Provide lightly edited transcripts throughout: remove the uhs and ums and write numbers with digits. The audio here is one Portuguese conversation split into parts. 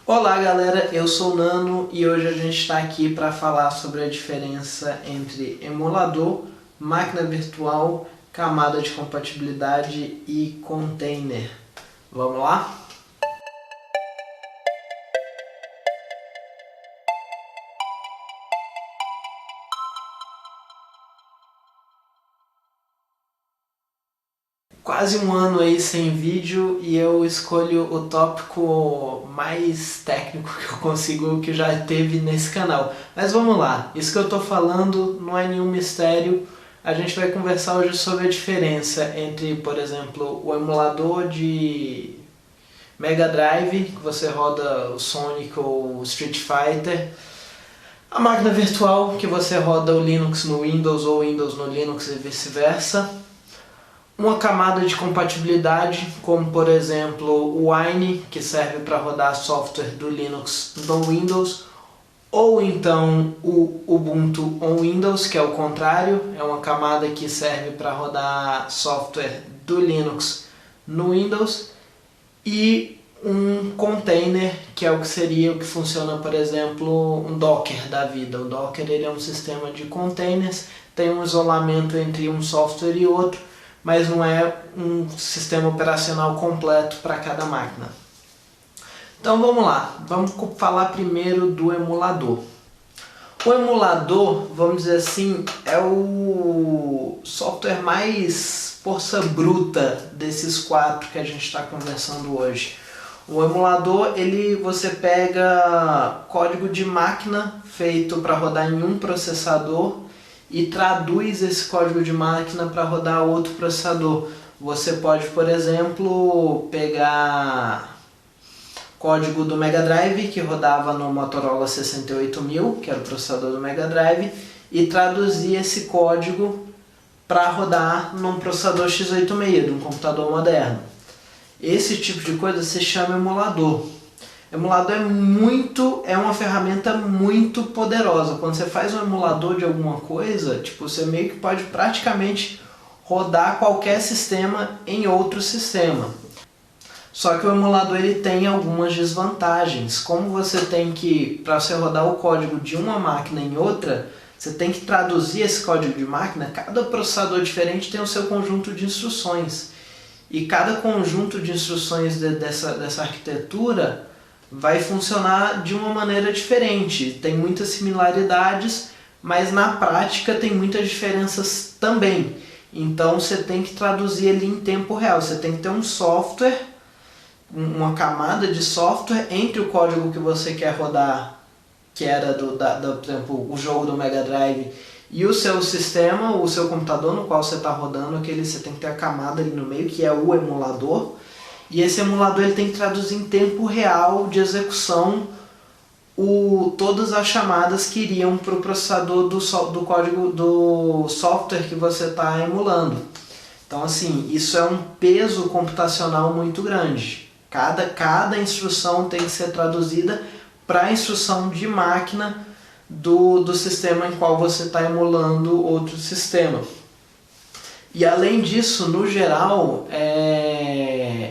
Olá galera, eu sou o Nano e hoje a gente está aqui para falar sobre a diferença entre emulador, máquina virtual, camada de compatibilidade e container. Vamos lá? Quase um ano aí sem vídeo e eu escolho o tópico mais técnico que eu consigo, que já teve nesse canal. Mas vamos lá, isso que eu estou falando não é nenhum mistério. A gente vai conversar hoje sobre a diferença entre, por exemplo, o emulador de Mega Drive, que você roda o Sonic ou o Street Fighter, a máquina virtual, que você roda o Linux no Windows ou o Windows no Linux e vice-versa, uma camada de compatibilidade, como por exemplo o Wine, que serve para rodar software do Linux no Windows, ou então o Ubuntu on Windows, que é o contrário, é uma camada que serve para rodar software do Linux no Windows, e um container, que é o que seria o que funciona, por exemplo, um Docker da vida. O Docker ele é um sistema de containers, tem um isolamento entre um software e outro, mas não é um sistema operacional completo para cada máquina. Então vamos lá, vamos falar primeiro do emulador. O emulador, vamos dizer assim, é o software mais força bruta desses quatro que a gente está conversando hoje. O emulador, você pega código de máquina feito para rodar em um processador e traduz esse código de máquina para rodar outro processador. Você pode, por exemplo, pegar código do Mega Drive, que rodava no Motorola 68000, que era o processador do Mega Drive, e traduzir esse código para rodar num processador x86, de um computador moderno. Esse tipo de coisa se chama emulador. Emulador é uma ferramenta muito poderosa. Quando você faz um emulador de alguma coisa, você meio que pode praticamente rodar qualquer sistema em outro sistema. Só que o emulador ele tem algumas desvantagens. Como você tem que, para você rodar o código de uma máquina em outra, você tem que traduzir esse código de máquina. Cada processador diferente tem o seu conjunto de instruções. E cada conjunto de instruções dessa arquitetura vai funcionar de uma maneira diferente. Tem muitas similaridades, mas na prática tem muitas diferenças também. Então você tem que traduzir ele em tempo real. Você tem que ter um software, uma camada de software entre o código que você quer rodar, que era por exemplo, o jogo do Mega Drive, e o seu sistema, o seu computador no qual você está rodando, você tem que ter a camada ali no meio, que é o emulador. E esse emulador ele tem que traduzir em tempo real de execução todas as chamadas que iriam para o processador do código do software que você está emulando. Então assim, isso é um peso computacional muito grande. Cada instrução tem que ser traduzida para a instrução de máquina do sistema em qual você está emulando outro sistema. E além disso, no geral,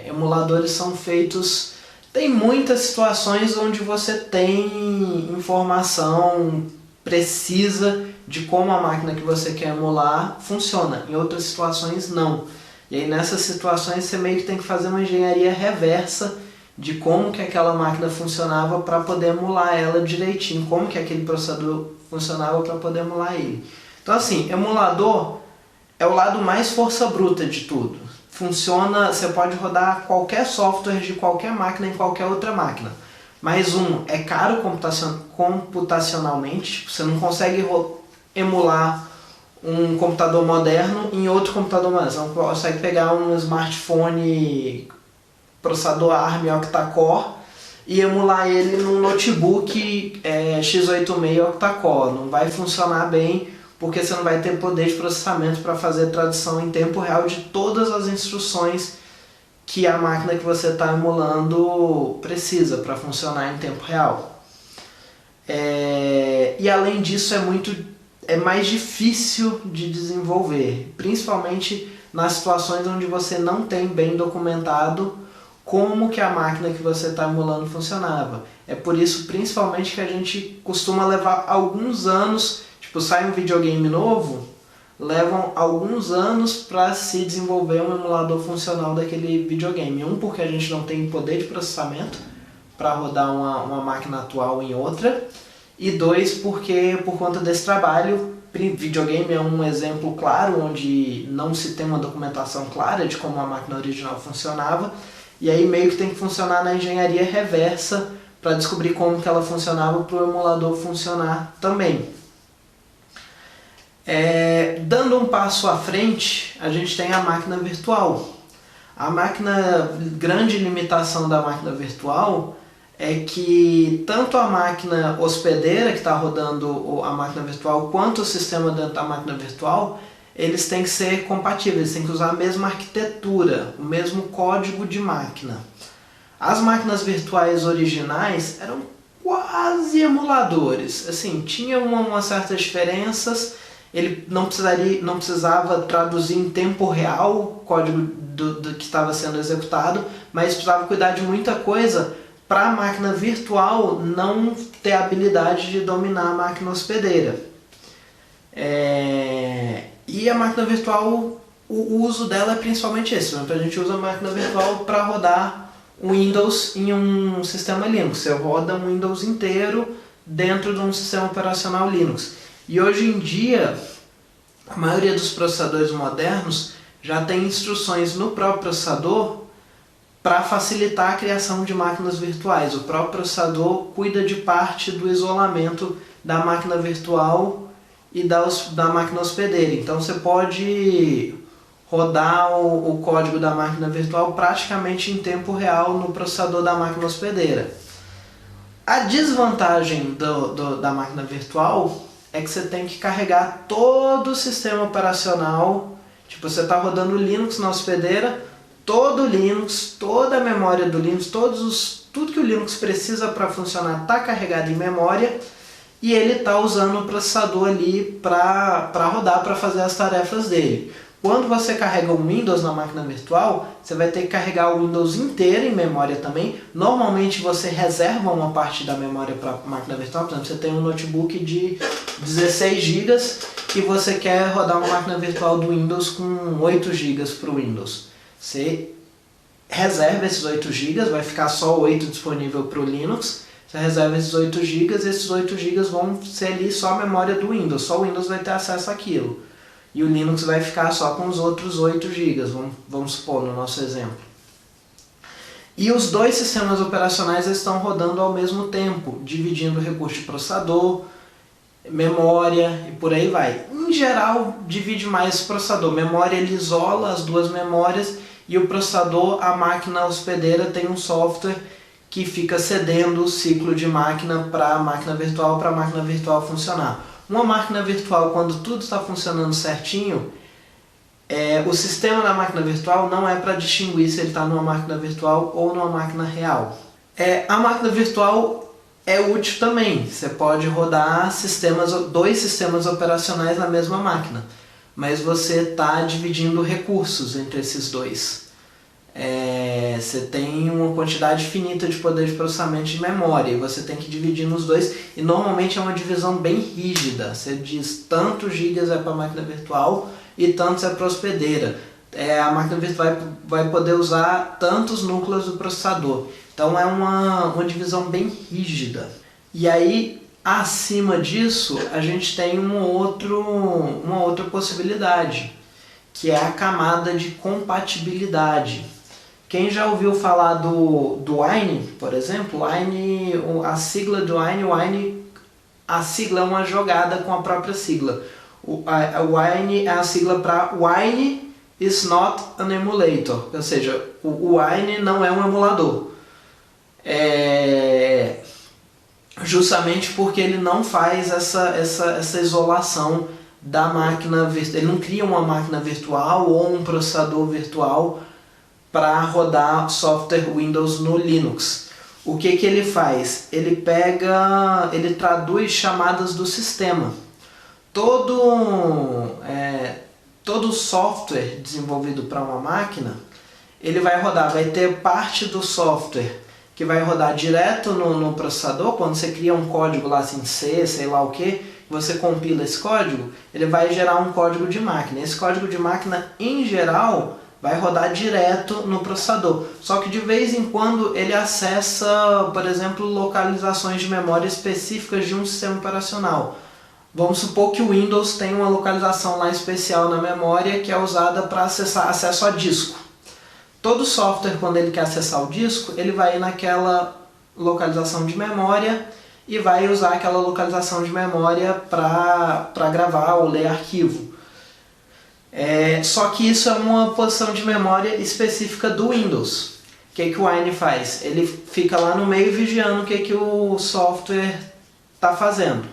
emuladores são feitos... Tem muitas situações onde você tem informação precisa de como a máquina que você quer emular funciona. Em outras situações, não. E aí nessas situações você meio que tem que fazer uma engenharia reversa de como que aquela máquina funcionava para poder emular ela direitinho. Como que aquele processador funcionava para poder emular ele. Então assim, emulador é o lado mais força bruta de tudo. Funciona, você pode rodar qualquer software de qualquer máquina em qualquer outra máquina. Mas é caro computacionalmente, você não consegue emular um computador moderno em outro computador moderno. Você não consegue pegar um smartphone processador ARM octa-core e emular ele num notebook x86 octa-core. Não vai funcionar bem, porque você não vai ter poder de processamento para fazer tradução em tempo real de todas as instruções que a máquina que você está emulando precisa para funcionar em tempo real. E além disso é mais difícil de desenvolver, principalmente nas situações onde você não tem bem documentado como que a máquina que você está emulando funcionava. É por isso, principalmente, que a gente costuma levar alguns anos, tipo, sai um videogame novo, levam alguns anos para se desenvolver um emulador funcional daquele videogame. Um, porque a gente não tem poder de processamento para rodar uma máquina atual em outra, e dois, porque por conta desse trabalho, videogame é um exemplo claro onde não se tem uma documentação clara de como a máquina original funcionava, e aí meio que tem que funcionar na engenharia reversa para descobrir como que ela funcionava para o emulador funcionar também. Dando um passo à frente, a gente tem a máquina virtual. Grande limitação da máquina virtual é que tanto a máquina hospedeira que está rodando a máquina virtual quanto o sistema dentro da máquina virtual, eles têm que ser compatíveis, têm que usar a mesma arquitetura, o mesmo código de máquina. As máquinas virtuais originais eram quase emuladores, assim, tinham umas certas diferenças. Ele não precisava traduzir em tempo real o código do que estava sendo executado, mas precisava cuidar de muita coisa para a máquina virtual não ter a habilidade de dominar a máquina hospedeira. E a máquina virtual, o uso dela é principalmente esse. A gente usa a máquina virtual para rodar o Windows em um sistema Linux. Você roda um Windows inteiro dentro de um sistema operacional Linux. E hoje em dia, a maioria dos processadores modernos já tem instruções no próprio processador para facilitar a criação de máquinas virtuais. O próprio processador cuida de parte do isolamento da máquina virtual e da máquina hospedeira. Então você pode rodar o código da máquina virtual praticamente em tempo real no processador da máquina hospedeira. A desvantagem da máquina virtual é que você tem que carregar todo o sistema operacional. Tipo, você está rodando Linux na hospedeira, todo o Linux, toda a memória do Linux, tudo que o Linux precisa para funcionar está carregado em memória, e ele está usando o processador ali para rodar, para fazer as tarefas dele. Quando você carrega o Windows na máquina virtual, você vai ter que carregar o Windows inteiro em memória também. Normalmente você reserva uma parte da memória para a máquina virtual. Por exemplo, você tem um notebook de 16 GB e você quer rodar uma máquina virtual do Windows com 8 GB para o Windows. Você reserva esses 8 GB, vai ficar só 8 disponível para o Linux. Você reserva esses 8 GB, esses 8 GB vão ser ali só a memória do Windows. Só o Windows vai ter acesso àquilo. E o Linux vai ficar só com os outros 8 GB, vamos supor, no nosso exemplo. E os dois sistemas operacionais estão rodando ao mesmo tempo, dividindo o recurso de processador, memória e por aí vai. Em geral, divide mais o processador. Memória, ele isola as duas memórias, e o processador, a máquina hospedeira, tem um software que fica cedendo o ciclo de máquina para a máquina virtual funcionar. Uma máquina virtual, quando tudo está funcionando certinho, o sistema da máquina virtual não é para distinguir se ele está numa máquina virtual ou numa máquina real. A máquina virtual é útil também. Você pode rodar dois sistemas operacionais na mesma máquina, mas você está dividindo recursos entre esses dois. Você tem uma quantidade finita de poder de processamento de memória e você tem que dividir nos dois, e normalmente é uma divisão bem rígida. Você diz tantos gigas é para a máquina virtual e tantos é para a hospedeira. A máquina virtual vai poder usar tantos núcleos do processador. Então é uma divisão bem rígida. E aí, acima disso, a gente tem uma outra possibilidade, que é a camada de compatibilidade. Quem já ouviu falar do Wine, por exemplo? Wine, a sigla do Wine, a sigla é uma jogada com a própria sigla. A Wine é a sigla para Wine is not an emulator, ou seja, o Wine não é um emulador. Justamente porque ele não faz essa isolação da máquina virtual. Ele não cria uma máquina virtual ou um processador virtual para rodar software Windows no Linux. O que ele faz? Ele traduz chamadas do sistema. Todo software desenvolvido para uma máquina, ele vai rodar, vai ter parte do software que vai rodar direto no processador. Quando você cria um código lá assim, C, sei lá o que, você compila esse código, ele vai gerar um código de máquina. Esse código de máquina, em geral, vai rodar direto no processador. Só que de vez em quando ele acessa, por exemplo, localizações de memória específicas de um sistema operacional. Vamos supor que o Windows tem uma localização lá especial na memória que é usada para acessar acesso a disco. Todo software, quando ele quer acessar o disco, ele vai naquela localização de memória e vai usar aquela localização de memória para gravar ou ler arquivo. Só que isso é uma posição de memória específica do Windows. O que o Wine faz? Ele fica lá no meio vigiando o que o software está fazendo.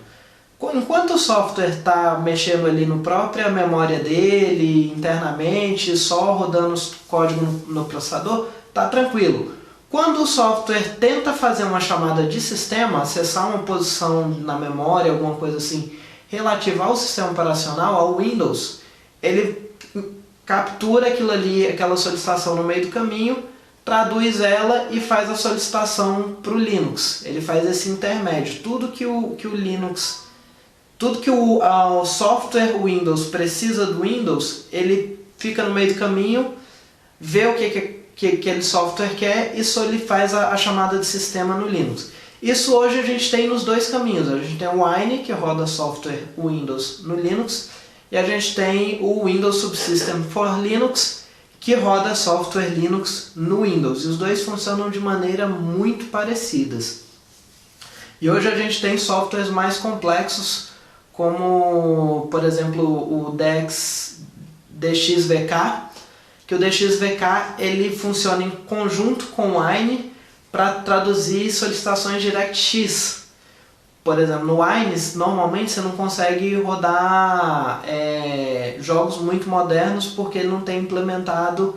Enquanto o software está mexendo ali na própria memória dele, internamente, só rodando os códigos no processador, está tranquilo. Quando o software tenta fazer uma chamada de sistema, acessar uma posição na memória, alguma coisa assim, relativa ao sistema operacional, ao Windows, ele captura aquilo ali, aquela solicitação no meio do caminho, traduz ela e faz a solicitação para o Linux. Ele faz esse intermédio. Tudo que o Linux... Tudo que o software Windows precisa do Windows, ele fica no meio do caminho, vê o que aquele software quer e só ele faz a chamada de sistema no Linux. Isso hoje a gente tem nos dois caminhos. A gente tem o Wine, que roda software Windows no Linux, e a gente tem o Windows Subsystem for Linux, que roda software Linux no Windows. E os dois funcionam de maneira muito parecidas. E hoje a gente tem softwares mais complexos, como, por exemplo, o DXVK, que o DXVK ele funciona em conjunto com o Wine para traduzir solicitações DirectX. Por exemplo, no Wine, normalmente você não consegue rodar jogos muito modernos porque ele não tem implementado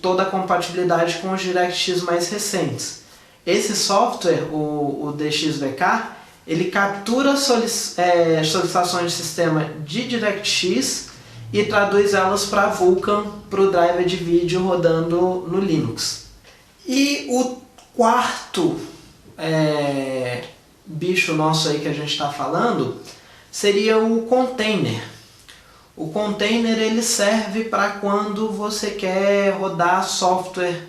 toda a compatibilidade com os DirectX mais recentes. Esse software, o DXVK, ele captura solicitações de sistema de DirectX e traduz elas para Vulkan, para o driver de vídeo rodando no Linux. E o quarto bicho nosso aí que a gente está falando seria o container. O container ele serve para quando você quer rodar software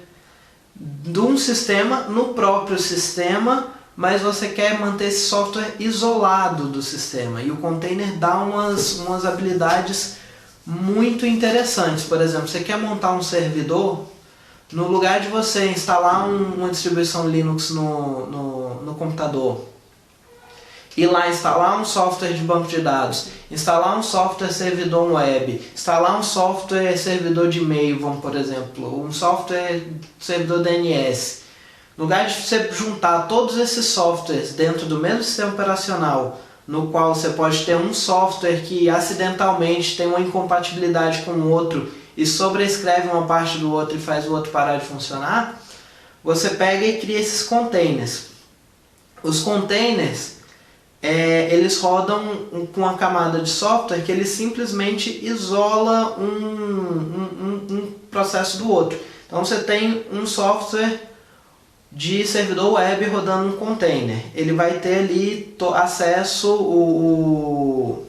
de um sistema no próprio sistema, mas você quer manter esse software isolado do sistema. E o container dá umas habilidades muito interessantes. Por exemplo, você quer montar um servidor, no lugar de você instalar uma distribuição Linux no computador, e lá instalar um software de banco de dados, instalar um software servidor web, instalar um software servidor de e-mail, por exemplo, um software servidor DNS. No lugar de você juntar todos esses softwares dentro do mesmo sistema operacional, no qual você pode ter um software que acidentalmente tem uma incompatibilidade com o outro e sobrescreve uma parte do outro e faz o outro parar de funcionar, você pega e cria esses containers. Os containers, eles rodam com uma camada de software que ele simplesmente isola um processo do outro. Então você tem um software de servidor web rodando um container. Ele vai ter ali acesso o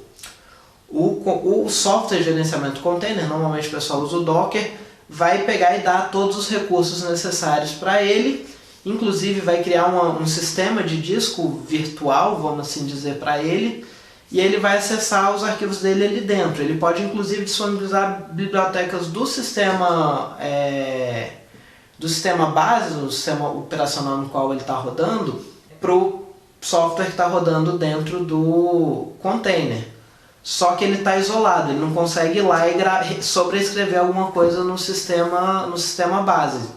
software de gerenciamento container, normalmente o pessoal usa o Docker, vai pegar e dar todos os recursos necessários para ele, inclusive vai criar um sistema de disco virtual, vamos assim dizer, para ele, e ele vai acessar os arquivos dele ali dentro. Ele pode inclusive disponibilizar bibliotecas do sistema base, do sistema operacional no qual ele está rodando, para o software que está rodando dentro do container. Só que ele está isolado, ele não consegue ir lá e sobrescrever alguma coisa no sistema base.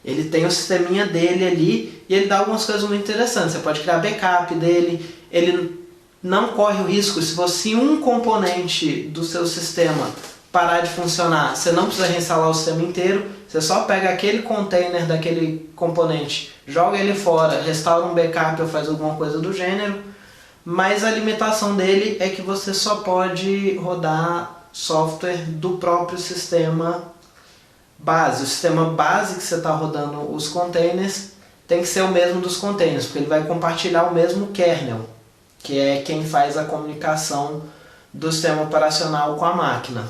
Ele tem o sisteminha dele ali e ele dá algumas coisas muito interessantes. Você pode criar backup dele, ele não corre o risco, se um componente do seu sistema parar de funcionar, você não precisa reinstalar o sistema inteiro, você só pega aquele container daquele componente, joga ele fora, restaura um backup ou faz alguma coisa do gênero, mas a limitação dele é que você só pode rodar software do próprio sistema base, o sistema base que você está rodando os containers tem que ser o mesmo dos containers, porque ele vai compartilhar o mesmo kernel, que é quem faz a comunicação do sistema operacional com a máquina.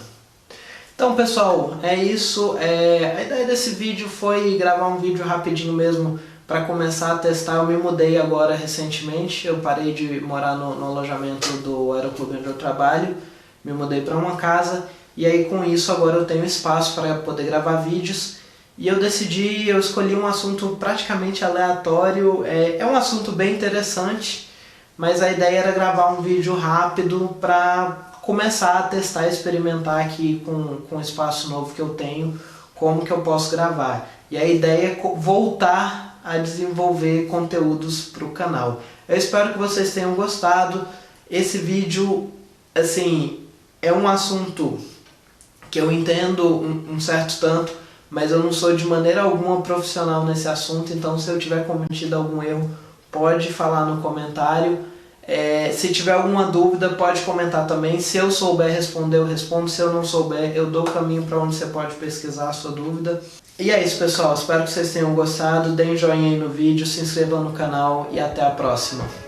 Então pessoal, é isso. A ideia desse vídeo foi gravar um vídeo rapidinho mesmo para começar a testar. Eu me mudei agora recentemente, eu parei de morar no alojamento do aeroclube onde eu trabalho, me mudei para uma casa e aí com isso agora eu tenho espaço para poder gravar vídeos e eu escolhi um assunto praticamente aleatório, é um assunto bem interessante, mas a ideia era gravar um vídeo rápido para começar a testar e experimentar aqui com o espaço novo que eu tenho, como que eu posso gravar. E a ideia é voltar a desenvolver conteúdos para o canal. Eu espero que vocês tenham gostado. Esse vídeo, assim, é um assunto que eu entendo um certo tanto, mas eu não sou de maneira alguma profissional nesse assunto, então se eu tiver cometido algum erro, pode falar no comentário. Se tiver alguma dúvida, pode comentar também. Se eu souber responder, eu respondo. Se eu não souber, eu dou o caminho para onde você pode pesquisar a sua dúvida. E é isso, pessoal. Espero que vocês tenham gostado. Deem joinha aí no vídeo, se inscrevam no canal e até a próxima.